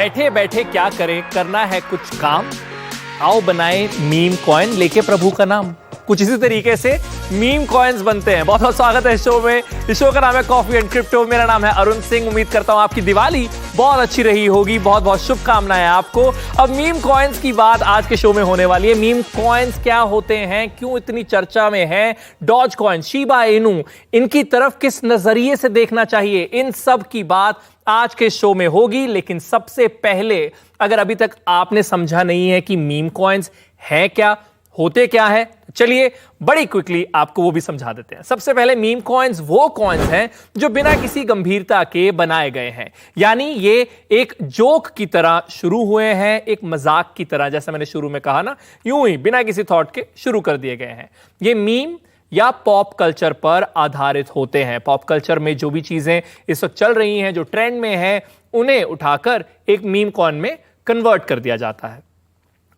बैठे बैठे क्या करें, करना है कुछ काम, आओ बनाएं मीम कॉइन लेके प्रभु का नाम। कुछ इसी तरीके से मीम कॉइन्स बनते हैं। बहुत बहुत स्वागत है इस शो में। इस शो का नाम है कॉफी एंड क्रिप्टो। मेरा नाम है अरुण सिंह। उम्मीद करता हूं आपकी दिवाली बहुत अच्छी रही होगी। बहुत बहुत शुभकामनाएं आपको। अब मीम कॉइन्स की बात आज के शो में होने वाली है। मीम कॉइन्स क्या होते हैं, क्यों इतनी चर्चा में है, डॉज कॉइन, शिबा इनू, इनकी तरफ किस नजरिए से देखना चाहिए, इन सब की बात आज के शो में होगी। लेकिन सबसे पहले, अगर अभी तक आपने समझा नहीं है कि मीम कॉइन्स है क्या, होते क्या है, चलिए बड़ी क्विकली आपको वो भी समझा देते हैं। सबसे पहले, मीम कॉइन्स वो कॉइन्स हैं जो बिना किसी गंभीरता के बनाए गए हैं, यानी ये एक जोक की तरह शुरू हुए हैं, एक मजाक की तरह, जैसे मैंने शुरू में कहा ना, यूं ही बिना किसी थॉट के शुरू कर दिए गए हैं। ये मीम या पॉप कल्चर पर आधारित होते हैं। पॉप कल्चर में जो भी चीजें इस वक्त चल रही हैं, जो ट्रेंड में है, उन्हें उठाकर एक मीम कॉइन में कन्वर्ट कर दिया जाता है।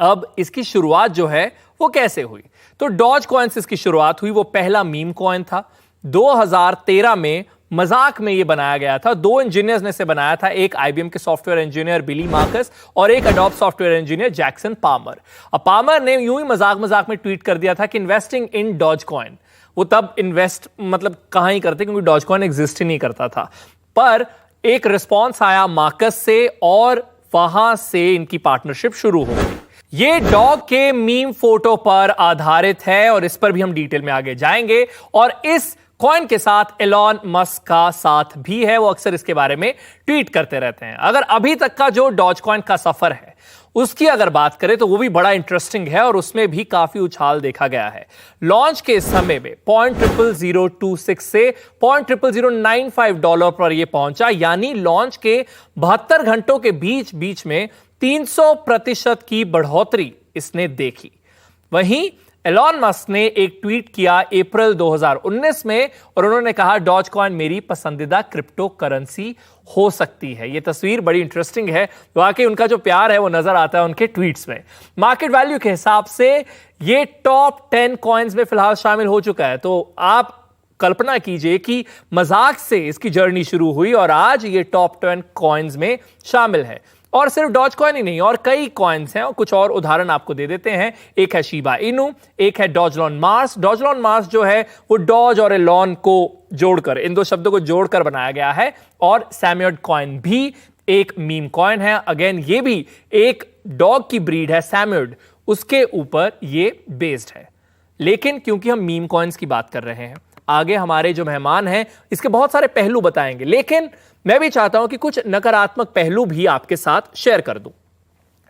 अब इसकी शुरुआत जो है वो कैसे हुई, तो डॉज कॉइन से इसकी शुरुआत हुई। वो पहला मीम कॉइन था। 2013 में मजाक में ये बनाया गया था। दो इंजीनियर्स ने इसे बनाया था, एक आईबीएम के सॉफ्टवेयर इंजीनियर बिली मार्कस और एक Adobe software engineer Jackson Palmer. अब पामर ने यूं ही मजाक में ट्वीट कर दिया था कि इन्वेस्टिंग इन डॉज कॉइन। वो तब इन्वेस्ट मतलब कहां ही करते, क्योंकि डॉज कॉइन एग्जिस्ट ही नहीं करता था। पर एक रिस्पॉन्स आया मार्कस से और वहां से इनकी पार्टनरशिप शुरू हो गई। ये डॉग के मीम फोटो पर आधारित है और इस पर भी हम डिटेल में आगे जाएंगे। और इस कॉइन के साथ एलॉन मस्क का साथ भी है। वो अक्सर इसके बारे में ट्वीट करते रहते हैं। अगर अभी तक का जो डॉज कॉइन का सफर है उसकी अगर बात करें तो वो भी बड़ा इंटरेस्टिंग है और उसमें भी काफी उछाल देखा गया है। लॉन्च के समय में $0.00026 से $0.00095 पर यह पहुंचा, यानी लॉन्च के 72 घंटों के बीच में 300% की बढ़ोतरी इसने देखी। वहीं एलॉन मस्क ने एक ट्वीट किया अप्रैल 2019 में और उन्होंने कहा डॉज कॉइन मेरी पसंदीदा क्रिप्टो करेंसी हो सकती है। यह तस्वीर बड़ी इंटरेस्टिंग है। वाकई उनका जो प्यार है वो नजर आता है उनके ट्वीट्स में। मार्केट वैल्यू के हिसाब से ये टॉप 10 कॉइन्स में फिलहाल शामिल हो चुका है। तो आप कल्पना कीजिए कि मजाक से इसकी जर्नी शुरू हुई और आज ये टॉप 10 कॉइन्स में शामिल है। और सिर्फ डॉज कॉइन ही नहीं, और कई कॉइन्स हैं और कुछ और उदाहरण आपको दे देते हैं। एक है शिबा इनू, एक है डॉजलॉन मार्स। डॉजलॉन मार्स जो है वो डॉज और एलॉन को जोड़कर, इन दो शब्दों को जोड़कर बनाया गया है। और सैम्योड कॉइन भी एक मीम कॉइन है। अगेन ये भी एक डॉग की ब्रीड है सैम्योड, उसके ऊपर ये बेस्ड है। लेकिन क्योंकि हम मीम कॉइन्स की बात कर रहे हैं, आगे हमारे जो मेहमान हैं इसके बहुत सारे पहलू बताएंगे, लेकिन मैं भी चाहता हूं कि कुछ नकारात्मक पहलू भी आपके साथ शेयर कर दूं।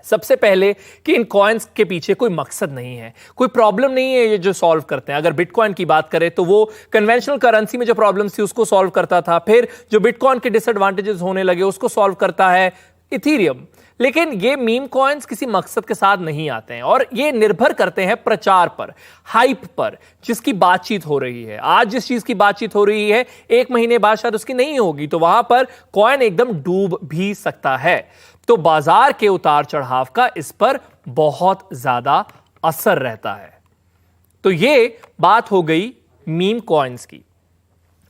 सबसे पहले कि इन कॉइन्स के पीछे कोई मकसद नहीं है, कोई प्रॉब्लम नहीं है ये जो सॉल्व करते हैं। अगर बिटकॉइन की बात करें तो वो कन्वेंशनल करेंसी में जो प्रॉब्लम्स थी उसको सॉल्व करता था, फिर जो बिटकॉइन के डिसएडवांटेजेस होने लगे उसको सॉल्व करता है इथीरियम। लेकिन ये मीम कॉइन्स किसी मकसद के साथ नहीं आते हैं और ये निर्भर करते हैं प्रचार पर, हाइप पर, जिसकी बातचीत हो रही है। आज जिस चीज की बातचीत हो रही है 1 महीने बाद शायद उसकी नहीं होगी, तो वहां पर कॉइन एकदम डूब भी सकता है। तो बाजार के उतार चढ़ाव का इस पर बहुत ज्यादा असर रहता है। तो ये बात हो गई मीम कॉइन्स की।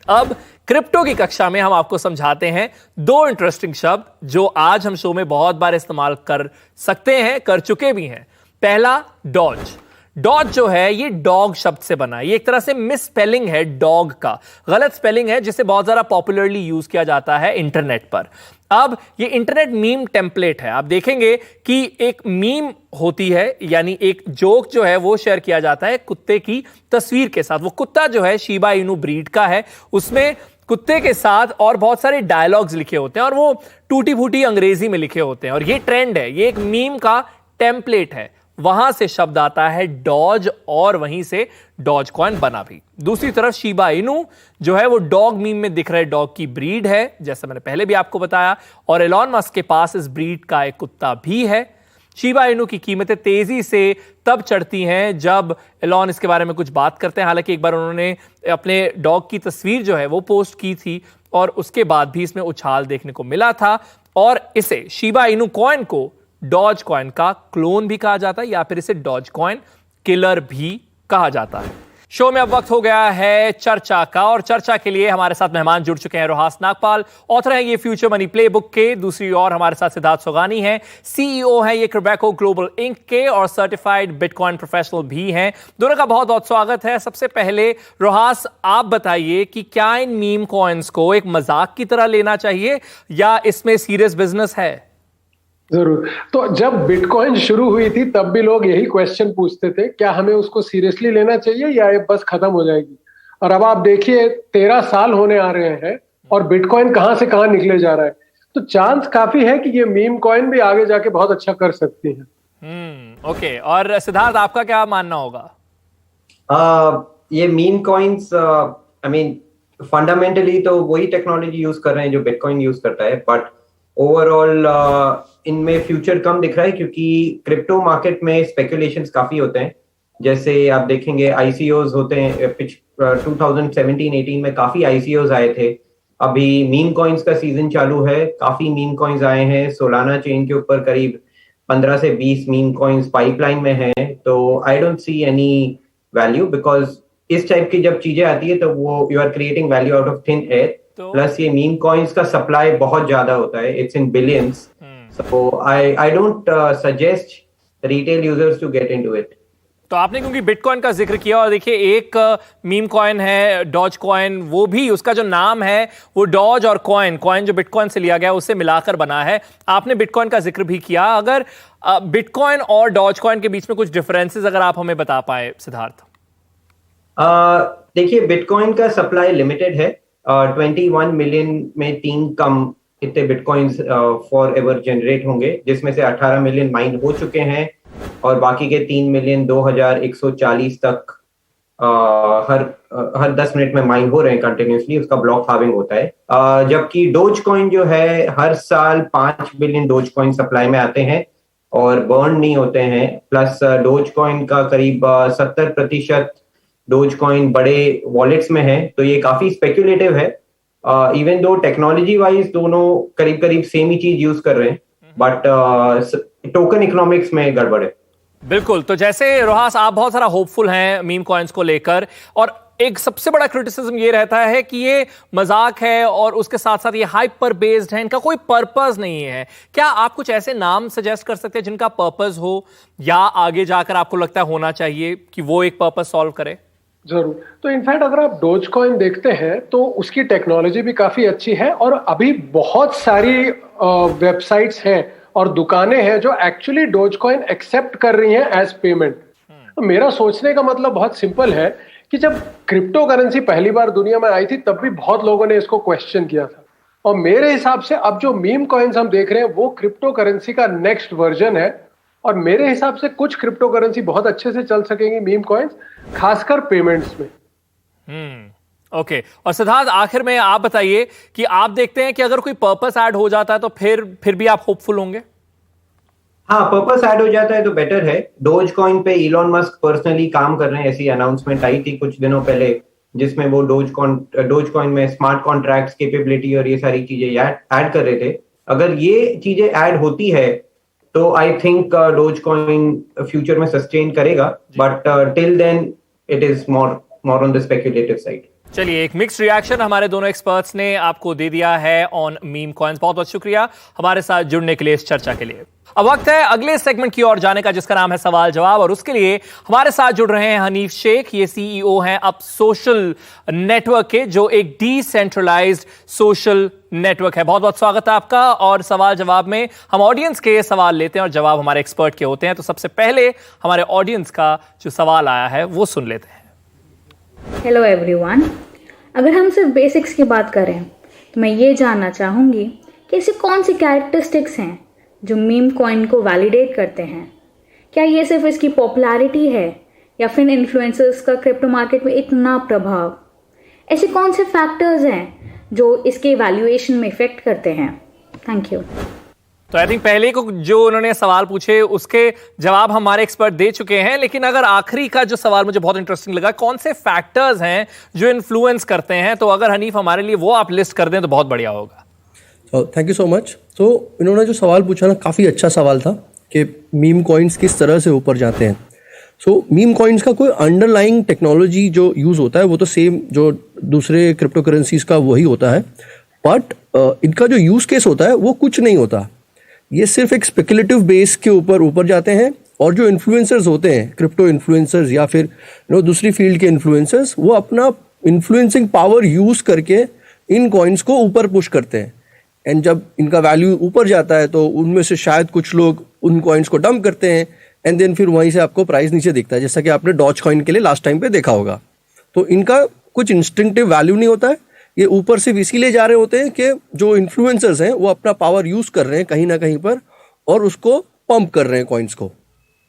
अब क्रिप्टो की कक्षा में हम आपको समझाते हैं 2 इंटरेस्टिंग शब्द जो आज हम शो में बहुत बार इस्तेमाल कर सकते हैं, कर चुके भी हैं। पहला, डॉज। डॉज जो है ये डॉग शब्द से बना है। ये एक तरह से मिस स्पेलिंग है डॉग का, गलत स्पेलिंग है जिसे बहुत ज्यादा पॉपुलरली यूज किया जाता है इंटरनेट पर। अब ये इंटरनेट मीम टेम्पलेट है। आप देखेंगे कि एक मीम होती है, यानी एक जोक जो है वो शेयर किया जाता है कुत्ते की तस्वीर के साथ। वो कुत्ता जो है शिबा इनू ब्रीड का है, उसमें कुत्ते के साथ और बहुत सारे डायलॉग्स लिखे होते हैं और वो टूटी फूटी अंग्रेजी में लिखे होते हैं। और ये ट्रेंड है, ये एक मीम का टेम्पलेट है। वहां से शब्द आता है डॉज और वहीं से डॉज कॉइन बना भी। दूसरी तरफ शिबा इनू जो है वो डॉग मीम में दिख रहे डॉग की ब्रीड है, जैसा मैंने पहले भी आपको बताया। और एलॉन मस्क के पास इस ब्रीड का एक कुत्ता भी है। शिबा इनू की कीमतें तेजी से तब चढ़ती हैं जब एलॉन इसके बारे में कुछ बात करते हैं। हालांकि एक बार उन्होंने अपने डॉग की तस्वीर जो है वो पोस्ट की थी और उसके बाद भी इसमें उछाल देखने को मिला था। और इसे शिबा इनू कॉइन को डॉज कॉइन का क्लोन भी कहा जाता है या फिर इसे डॉज कॉइन किलर भी कहा जाता है। शो में अब वक्त हो गया है चर्चा का, और चर्चा के लिए हमारे साथ मेहमान जुड़ चुके हैं। रोहास नागपाल ऑथर हैं ये फ्यूचर मनी प्लेबुक के, दूसरी ओर हमारे साथ सिद्धार्थ सोगानी हैं, सीईओ हैं ये क्रेबैको ग्लोबल इंक के, और सर्टिफाइड बिटकॉइन प्रोफेशनल भी हैं। दोनों का बहुत बहुत स्वागत है। सबसे पहले रोहास, आप बताइए कि क्या इन मीम कॉइन्स को एक मजाक की तरह लेना चाहिए या इसमें सीरियस बिजनेस है? जरूर। तो जब बिटकॉइन शुरू हुई थी तब भी लोग यही क्वेश्चन पूछते थे, क्या हमें उसको सीरियसली लेना चाहिए या ये बस खत्म हो जाएगी। और अब आप देखिए 13 साल होने आ रहे हैं और बिटकॉइन कहां से कहां निकले जा रहा है। तो चांस काफी है कि ये मीम कॉइन भी आगे जाके बहुत अच्छा कर सकती है। ओके, और सिद्धार्थ आपका क्या मानना होगा? ये meme coins I mean fundamentally तो वही टेक्नोलॉजी यूज कर रहे हैं जो बिटकॉइन यूज करता है, बट ओवरऑल इनमें फ्यूचर कम दिख रहा है क्योंकि क्रिप्टो मार्केट में स्पेकुलेशंस काफी होते हैं। जैसे आप देखेंगे आईसीओज होते हैं, 2017-18 में काफी आईसीओज आए थे। अभी मीम कॉइन्स का सीजन चालू है, काफी मीम कॉइन्स आए हैं। सोलाना चेन के ऊपर करीब 15 से 20 मीम कॉइन्स पाइपलाइन में हैं। तो I don't see any value, because इस टाइप की जब चीजें आती है तो वो you are creating value out of thin air. Plus ये मीम कॉइन्स का सप्लाई बहुत ज्यादा होता है, it's in billions. So I don't suggest retail users to get into it. तो आपने क्योंकि बिटकॉइन का जिक्र किया, और देखिए एक मीम कॉइन है डॉज कॉइन, वो भी उसका जो नाम है वो डॉज और कॉइन जो बिटकॉइन से लिया गया उससे मिलाकर बना है। आपने बिटकॉइन का जिक्र भी किया, अगर बिटकॉइन और डॉज कॉइन के बीच में कुछ डिफरेंसेस अगर आप हमें बता पाए सिद्धार्थ। देखिए बिटकॉइन का सप्लाई लिमिटेड है, 21 मिलियन में 3 कम इतने बिटकॉइंस फॉर एवर जनरेट होंगे, जिसमें से 18 मिलियन माइन हो चुके हैं और बाकी के 3 मिलियन 2140 तक हर 10 मिनट में माइन हो रहे हैं कंटिन्यूसली। उसका ब्लॉक हार्विंग होता है। जबकि डोज कॉइन जो है हर साल 5 बिलियन डोज कॉइन सप्लाई में आते हैं और बर्न नहीं होते हैं। प्लस डोज कॉइन का करीब 70% डोज कॉइन बड़े वॉलेट्स में है, तो ये काफी स्पेक्युलेटिव है। इवन दो टेक्नोलॉजी वाइज दोनों करीब करीब सेम ही चीज यूज कर रहे हैं, बट टोकन इकोनॉमिक्स में गड़बड़ है। बिल्कुल। तो जैसे रोहास आप बहुत सारा होपफुल हैं मीम कॉइन्स को लेकर, और एक सबसे बड़ा क्रिटिसिज्म ये रहता है कि ये मजाक है और उसके साथ साथ ये हाइपर बेस्ड है, इनका कोई पर्पस नहीं है। क्या आप कुछ ऐसे नाम सजेस्ट कर सकते हैं जिनका पर्पस हो, या आगे जाकर आपको लगता है होना चाहिए कि वो एक पर्पस सॉल्व करे? जरूर। तो इनफैक्ट अगर आप डोज कॉइन देखते हैं तो उसकी टेक्नोलॉजी भी काफी अच्छी है, और अभी बहुत सारी वेबसाइट्स हैं और दुकानें हैं जो एक्चुअली डोज कॉइन एक्सेप्ट कर रही हैं एज पेमेंट। तो मेरा सोचने का मतलब बहुत सिंपल है कि जब क्रिप्टो करेंसी पहली बार दुनिया में आई थी तब भी बहुत लोगों ने इसको क्वेश्चन किया था, और मेरे हिसाब से अब जो मीम कॉइन्स हम देख रहे हैं वो क्रिप्टो करेंसी का नेक्स्ट वर्जन है, और मेरे हिसाब से कुछ क्रिप्टो करेंसी बहुत अच्छे से चल सकेंगी मीम कॉइन्स, खासकर पेमेंट्स में। ओके। और सिद्धार्थ आखिर में आप बताइए कि आप देखते हैं कि अगर कोई पर्पस ऐड हो जाता है तो फिर भी आप होपफुल होंगे? हाँ, पर्पस ऐड हो जाता है तो बेटर है। डोज कॉइन पे इलॉन मस्क पर्सनली काम कर रहे हैं, ऐसी अनाउंसमेंट आई थी कुछ दिनों पहले, जिसमें वो डोज कॉइन में स्मार्ट कॉन्ट्रैक्ट्स कैपेबिलिटी और ये सारी चीजें ऐड कर रहे थे। अगर ये चीजें ऐड होती है तो I think Doge coin future में सस्टेन करेगा, but till then it is more on the speculative side. चलिए, एक मिक्स्ड रिएक्शन हमारे दोनों एक्सपर्ट्स ने आपको दे दिया है ऑन मीम कॉइन्स। बहुत बहुत शुक्रिया हमारे साथ जुड़ने के लिए इस चर्चा के लिए। अब वक्त है अगले सेगमेंट की ओर जाने का, जिसका नाम है सवाल जवाब, और उसके लिए हमारे साथ जुड़ रहे हैं हनीफ शेख। ये सीईओ हैं अब सोशल नेटवर्क के, जो एक डिसेंट्रलाइज्ड सोशल नेटवर्क है। बहुत बहुत स्वागत है आपका। और सवाल जवाब में हम ऑडियंस के सवाल लेते हैं और जवाब हमारे एक्सपर्ट के होते हैं। तो सबसे पहले हमारे ऑडियंस का जो सवाल आया है वो सुन लेते हैं। हेलो एवरीवन, अगर हम सिर्फ बेसिक्स की बात करें तो मैं ये जानना चाहूँगी कि ऐसी कौन सी कैरेक्टरिस्टिक्स हैं जो मीम कॉइन को वैलिडेट करते हैं। क्या ये सिर्फ इसकी पॉपुलैरिटी है या फिर इन्फ्लुएंसर्स का क्रिप्टो मार्केट में इतना प्रभाव? ऐसे कौन से फैक्टर्स हैं जो इसके वैल्यूएशन में इफेक्ट करते हैं? Thank you. तो आई थिंक पहले को जो उन्होंने सवाल पूछे उसके जवाब हमारे एक्सपर्ट दे चुके हैं, लेकिन अगर आखिरी का जो सवाल मुझे बहुत इंटरेस्टिंग लगा, कौन से फैक्टर्स हैं जो इन्फ्लुएंस करते हैं, तो अगर हनीफ हमारे लिए वो आप लिस्ट कर दें तो बहुत बढ़िया होगा। Thank you so much. तो इन्होंने जो सवाल पूछा ना, काफ़ी अच्छा सवाल था कि मीम कॉइन्स किस तरह से ऊपर जाते हैं। सो मीम कॉइन्स का कोई अंडरलाइंग टेक्नोलॉजी जो यूज़ होता है वो तो सेम जो दूसरे क्रिप्टो करेंसीज का वही होता है, बट इनका जो यूज़ केस होता है वो कुछ नहीं होता। ये सिर्फ एक स्पेकुलेटिव बेस के ऊपर जाते हैं, और जो इन्फ्लुएंसर्स होते हैं, क्रिप्टो इन्फ्लुएंसर्स या फिर दूसरी फील्ड के इन्फ्लुएंसर्स, वो अपना इन्फ्लुएंसिंग पावर यूज़ करके इन कॉइन्स को ऊपर पुश करते हैं। एंड जब इनका वैल्यू ऊपर जाता है तो उनमें से शायद कुछ लोग उन कॉइन्स को डंप करते हैं, एंड देन फिर वहीं से आपको प्राइस नीचे दिखता है, जैसा कि आपने डॉज कॉइन के लिए लास्ट टाइम पे देखा होगा। तो इनका कुछ इंस्टिंक्टिव वैल्यू नहीं होता है, ये ऊपर सिर्फ इसीलिए जा रहे होते हैं कि जो इन्फ्लुएंसर्स हैं वो अपना पावर यूज़ कर रहे हैं कहीं ना कहीं पर, और उसको पंप कर रहे हैं कॉइन्स को।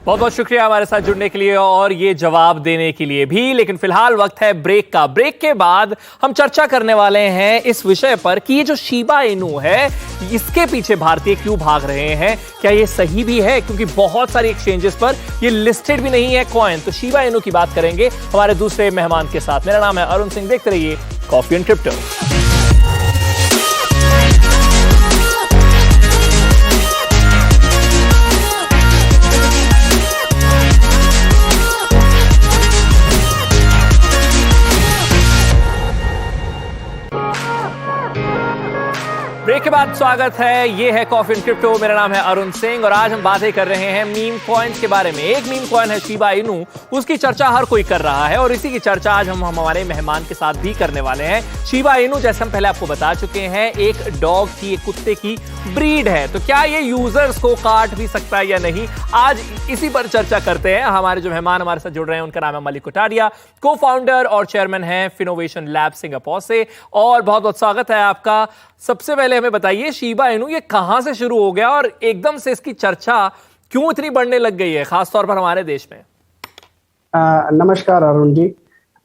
बहुत बहुत शुक्रिया हमारे साथ जुड़ने के लिए और ये जवाब देने के लिए भी। लेकिन फिलहाल वक्त है ब्रेक का। ब्रेक के बाद हम चर्चा करने वाले हैं इस विषय पर कि ये जो शिबा इनू है, इसके पीछे भारतीय क्यों भाग रहे हैं, क्या ये सही भी है, क्योंकि बहुत सारी एक्सचेंजेस पर ये लिस्टेड भी नहीं है कॉइन। तो शिबा इनू की बात करेंगे हमारे दूसरे मेहमान के साथ। मेरा नाम है अरुण सिंह, देखते रहिए कॉफी एंड क्रिप्टो। ब्रेक के बाद स्वागत है, ये है कॉफी एंड क्रिप्टो। मेरा नाम है अरुण सिंह और आज हम बातें कर रहे हैं मीम कॉइन्स के बारे में। एक मीम कॉइन है शिबा इनू, उसकी चर्चा हर कोई कर रहा है और इसी की चर्चा आज हम हमारे मेहमान के साथ भी करने वाले हैं। शिबा इनू, जैसे हम पहले आपको बता चुके हैं, एक डॉग की, एक कुत्ते की ब्रीड है। तो क्या ये यूजर्स को काट भी सकता है या नहीं, आज इसी पर चर्चा करते हैं। हमारे जो मेहमान हमारे साथ जुड़ रहे हैं उनका नाम है मलिक कटारिया, को फाउंडर और चेयरमैन है फिनोवेशन लैब सिंगापुर से। और बहुत बहुत स्वागत है आपका। सबसे पहले हमें बताइए शिबा इनू ये कहां से शुरू हो गया और एकदम से इसकी चर्चा क्यों इतनी बढ़ने लग गई है, खासतौर पर हमारे देश में? नमस्कार अरुण जी।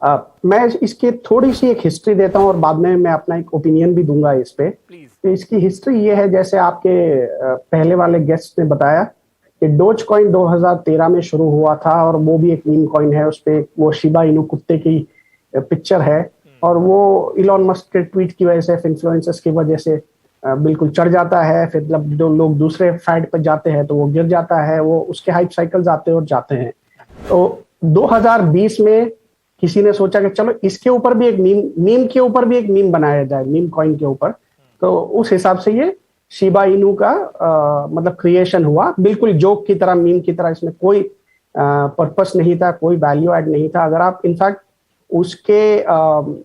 मैं इसकी थोड़ी सी एक हिस्ट्री देता हूं और बाद में मैं अपना एक ओपिनियन भी दूंगा इस पे। तो इसकी हिस्ट्री ये है, जैसे आपके पहले वाले गेस्ट ने बताया कि डोज कॉइन 2013 में शुरू हुआ था और वो भी एक मीम कॉइन है। उस पे वो शिबा इनू कुत्ते की पिक्चर है और वो इलॉन मस्क के ट्वीट की वजह से, इन्फ्लुएंसर्स की वजह से बिल्कुल चढ़ जाता है। फिर जब जो लोग दूसरे फैड पर जाते हैं तो वो गिर जाता है। वो उसके हाइप साइकिल्स आते हैं और जाते हैं। तो 2020 में किसी ने सोचा कि चलो इसके ऊपर भी एक मीम के ऊपर भी एक मीम बनाया जाए, मीम कॉइन के ऊपर। तो उस हिसाब से ये शिबा इनू का मतलब क्रिएशन हुआ, बिल्कुल जोक की तरह, मीम की तरह। इसमें कोई पर्पस नहीं था, कोई वैल्यू ऐड नहीं था। अगर आप इनफैक्ट उसके अब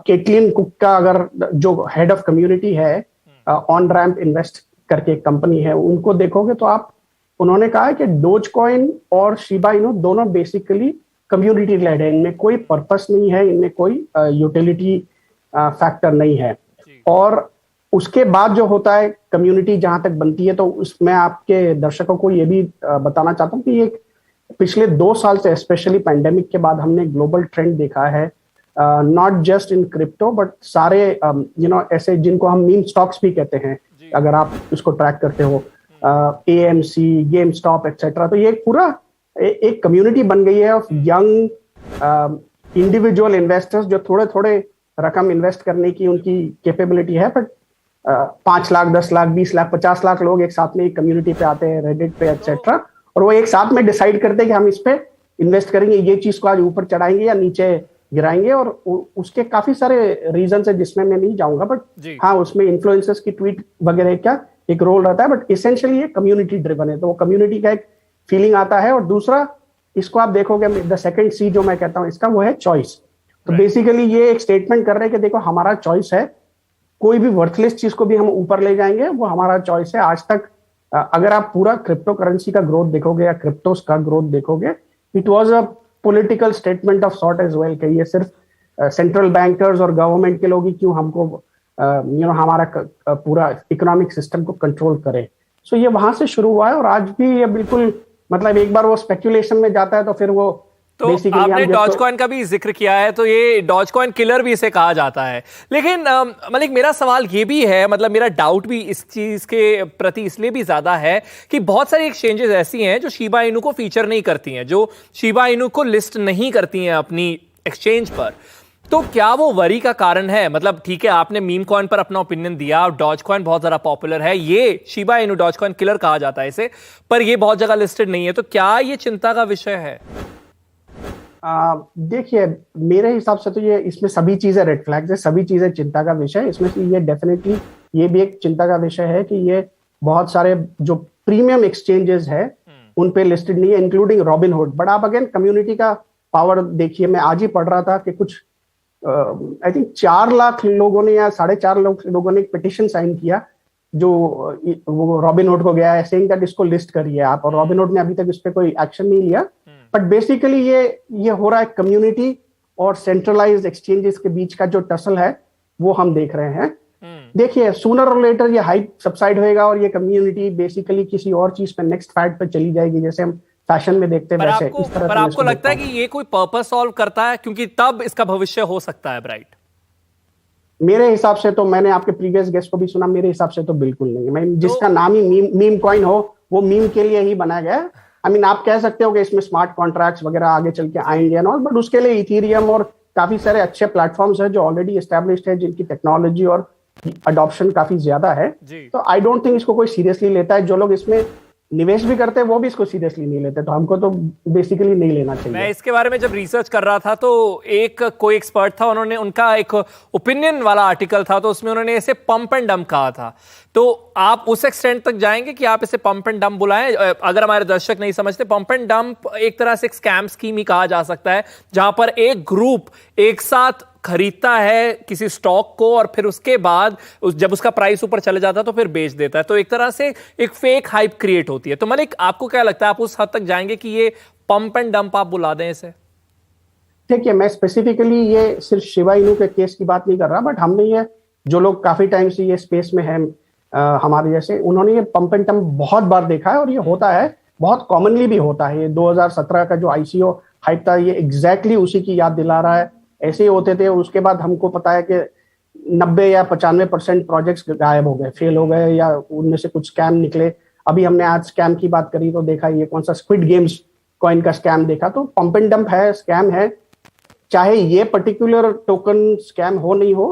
केटलिन कुक का, अगर जो हेड ऑफ कम्युनिटी है, ऑन रैम्प इन्वेस्ट करके एक कंपनी है, उनको देखोगे तो आप, उन्होंने कहा है कि डोज कॉइन और शिबा इनू दोनों बेसिकली कम्युनिटी लेड है। इनमें कोई पर्पस नहीं है, इनमें कोई यूटिलिटी फैक्टर नहीं है। और उसके बाद जो होता है, कम्युनिटी जहां तक बनती है, तो उसमें आपके दर्शकों को ये भी बताना चाहता हूँ कि ये पिछले 2 साल से, स्पेशली पैंडेमिक के बाद, हमने ग्लोबल ट्रेंड देखा है, not just in crypto but सारे ऐसे जिनको हम मीम स्टॉक्स भी कहते हैं, अगर आप इसको ट्रैक करते हो, AMC, गेम स्टॉप एक्सेट्रा। तो ये पूरा एक कम्युनिटी बन गई है ऑफ यंग इंडिविजुअल इन्वेस्टर्स जो थोड़े थोड़े रकम इन्वेस्ट करने की उनकी कैपेबिलिटी है, बट 5 लाख, 10 लाख, 20 लाख, 50 लाख लोग एक साथ में एक कम्युनिटी पे आते हैं, रेडिट पे एक्सेट्रा, और वो एक साथ में डिसाइड करते हैं कि हम इस पे इन्वेस्ट करेंगे, ये चीज को आज ऊपर चढ़ाएंगे या नीचे गिराएंगे। और उसके काफी सारे रीजन है जिसमें मैं नहीं जाऊंगा, बट हाँ, उसमें इन्फ्लुएंसर्स की ट्वीट वगैरह का एक रोल रहता है, बट इसेंशियली ये कम्युनिटी ड्रिवन है। तो वो कम्युनिटी का एक फीलिंग आता है। और दूसरा, इसको आप देखोगे, द सेकंड सी जो मैं कहता हूँ इसका, वो है चॉइस। तो बेसिकली ये एक स्टेटमेंट कर रहे हैं कि देखो, हमारा चॉइस है, कोई भी वर्थलेस चीज को भी हम ऊपर ले जाएंगे, वो हमारा चॉइस है। आज तक अगर आप पूरा क्रिप्टो करेंसी का ग्रोथ देखोगे या क्रिप्टोस का ग्रोथ देखोगे, it was a political statement of sort as well, कि ये सिर्फ सेंट्रल बैंकर्स और गवर्नमेंट के लोग ही क्यों हमको हमारा पूरा इकोनॉमिक सिस्टम को कंट्रोल करे। सो ये वहां से शुरू हुआ है और आज भी ये बिल्कुल, मतलब एक बार वो स्पेक्यूलेशन में जाता है तो फिर वो, तो आपने डॉज कॉइन का भी जिक्र किया है, तो ये डॉज कॉइन किलर भी इसे कहा जाता है। लेकिन मलिक, मेरा सवाल ये भी है, मतलब मेरा डाउट भी इस चीज के प्रति इसलिए भी ज्यादा है कि बहुत सारी एक्सचेंजेस ऐसी हैं जो शिबा इनू को फीचर नहीं करती हैं, जो शिबा इनू को लिस्ट नहीं करती हैं अपनी एक्सचेंज पर। तो क्या वो वरी का कारण है? मतलब ठीक है, आपने मीम कॉइन पर अपना ओपिनियन दिया, डॉज कॉइन बहुत ज्यादा पॉपुलर है, ये Shiba Inu doge coin killer कहा जाता है इसे, पर ये बहुत जगह लिस्टेड नहीं है, तो क्या ये चिंता का विषय है? देखिए, मेरे हिसाब से तो ये इसमें सभी चीजें रेड फ्लैग्स है, सभी चीजें चिंता का विषय है। इसमें से ये डेफिनेटली ये भी एक चिंता का विषय है कि ये बहुत सारे जो प्रीमियम एक्सचेंजेस है उन पे लिस्टेड नहीं है, इंक्लूडिंग रॉबिनहुड। बट आप अगेन कम्युनिटी का पावर देखिए, मैं आज ही पढ़ रहा था कि कुछ आई थिंक 4 लाख लोगों ने या 4.5 लाख लोगों ने एक पिटिशन साइन किया जो वो रॉबिनहुड को गया है, सेइंग दैट इसको लिस्ट करिए आप, और रॉबिनहुड ने अभी तक इस पे कोई एक्शन नहीं लिया। बट बेसिकली ये हो रहा है कम्युनिटी और सेंट्रलाइज्ड एक्सचेंजेस के बीच का जो टसल है वो हम देख रहे हैं। देखिए, सूनर और लेटर ये हाइप सबसाइड होएगा और ये कम्युनिटी बेसिकली किसी और चीज पे, नेक्स्ट फैड पे चली जाएगी, जैसे हम फैशन में देखते हैं वैसे। इस तरह पर आपको लगता है कि ये कोई पर्पस सॉल्व करता है? क्योंकि तब इसका भविष्य हो सकता है ब्राइट। मेरे हिसाब से तो, मैंने आपके प्रीवियस गेस्ट को भी सुना, मेरे हिसाब से तो बिल्कुल नहीं। मैं जिसका नाम ही मीम कॉइन हो वो मीम के लिए ही बनाया गया है। आई मीन, आप कह सकते हो कि इसमें स्मार्ट कॉन्ट्रैक्ट्स वगैरह आगे चल के आएंगे एंड ऑल, बट उसके लिए इथेरियम और काफी सारे अच्छे प्लेटफॉर्म्स हैं जो ऑलरेडी एस्टैब्लिश्ड है, जिनकी टेक्नोलॉजी और अडॉप्शन काफी ज्यादा है। तो आई डोंट थिंक इसको कोई सीरियसली लेता है। जो लोग इसमें निवेश भी करते हैं वो भी इसको सीरियसली नहीं लेते, तो हमको तो बेसिकली नहीं लेना चाहिए। मैं इसके बारे में जब रिसर्च कर रहा था तो एक कोई एक्सपर्ट था, उन्होंने उनका एक ओपिनियन वाला आर्टिकल था, तो उसमें उन्होंने इसे पंप एंड डंप कहा था। तो आप उस एक्सटेंट तक जाएंगे कि आप इसे पंप एंड डंप बुलाएं? अगर हमारे दर्शक नहीं समझते, पंप एंड डंप एक तरह से एक स्कैम स्कीम ही कहा जा सकता है, जहां पर एक ग्रुप एक साथ खरीदता है किसी स्टॉक को और फिर उसके बाद जब उसका प्राइस ऊपर चले जाता है तो फिर बेच देता है। तो एक तरह से एक फेक हाइप क्रिएट होती है। तो मलिक, आपको क्या लगता है, आप उस हद तक जाएंगे कि ये पंप एंड डंप आप बुला दें इसे? ठीक है, मैं स्पेसिफिकली ये सिर्फ शिबा इनू के केस की बात नहीं कर रहा, बट हमने ये जो लोग काफी टाइम से ये स्पेस में हैं हमारे जैसे, उन्होंने ये पंप एंड डंप बहुत बार देखा है और ये होता है, बहुत कॉमनली भी होता है। ये 2017 का जो ICO हाइप था, ये एग्जैक्टली उसी की याद दिला रहा है। ऐसे ही होते थे। उसके बाद हमको पता है कि 90 या 95% प्रोजेक्ट्स गायब हो गए, फेल हो गए, या उनमें से कुछ स्कैम निकले। अभी हमने आज स्कैम की बात करी तो देखा ये कौन सा स्क्विड गेम्स कॉइन का स्कैम देखा। तो पंप एंड डंप है, स्कैम है, चाहे ये पर्टिकुलर टोकन स्कैम हो नहीं हो,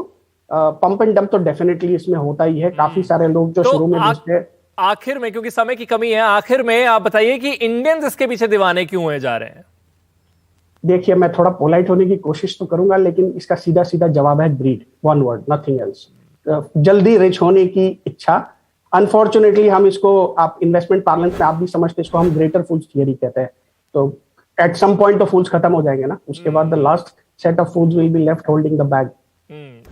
पंप एंड डंप तो डेफिनेटली इसमें होता ही है। काफी सारे लोग जो शुरू में आखिर में, क्योंकि समय की कमी है, आखिर में आप बताइए कि इंडियंस इसके पीछे दीवाने क्यों हुए जा रहे हैं? देखिए, मैं थोड़ा पोलाइट होने की कोशिश तो करूंगा, लेकिन इसका सीधा सीधा जवाब है greed, one word, nothing else. जल्दी रिच होने की इच्छा। अनफॉर्चुनेटली हम इसको, आप इन्वेस्टमेंट पार्लेंस में आप भी समझते, इसको हम ग्रेटर फूल्स थियरी कहते हैं। तो एट सम पॉइंट तो फूल्स खत्म हो जाएंगे ना, उसके बाद the last set of fools will be left holding the bag.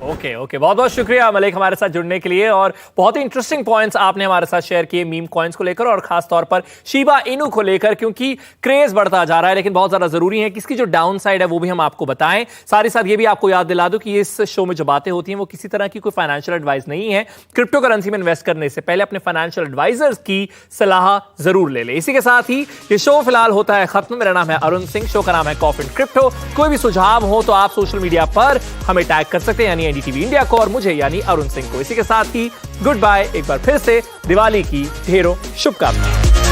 Okay, बहुत बहुत शुक्रिया मलिक हमारे साथ जुड़ने के लिए, और बहुत ही इंटरेस्टिंग पॉइंट्स आपने हमारे साथ शेयर किए मीम कॉइन्स को लेकर और खास तौर पर शिबा इनू को लेकर, क्योंकि क्रेज बढ़ता जा रहा है, लेकिन बहुत ज्यादा जरूरी है कि इसकी जो डाउन साइड है वो भी हम आपको बताएं। साथ ही साथ ये भी आपको याद दिला दूं कि इस शो में जो बातें होती हैं वो किसी तरह की कोई फाइनेंशियल एडवाइस नहीं है। क्रिप्टो करेंसी में इन्वेस्ट करने से पहले अपने फाइनेंशियल एडवाइजर्स की सलाह जरूर ले ले। इसी के साथ ही ये शो फिलहाल होता है खत्म। मेरा नाम है अरुण सिंह, शो का नाम है कॉफी एंड क्रिप्टो। कोई भी सुझाव हो तो आप सोशल मीडिया पर हमें टैग कर सकते हैं, यानी NDTV इंडिया को और मुझे यानी अरुण सिंह को। इसी के साथ ही गुड बाय। एक बार फिर से दिवाली की ढेरों शुभकामनाएं।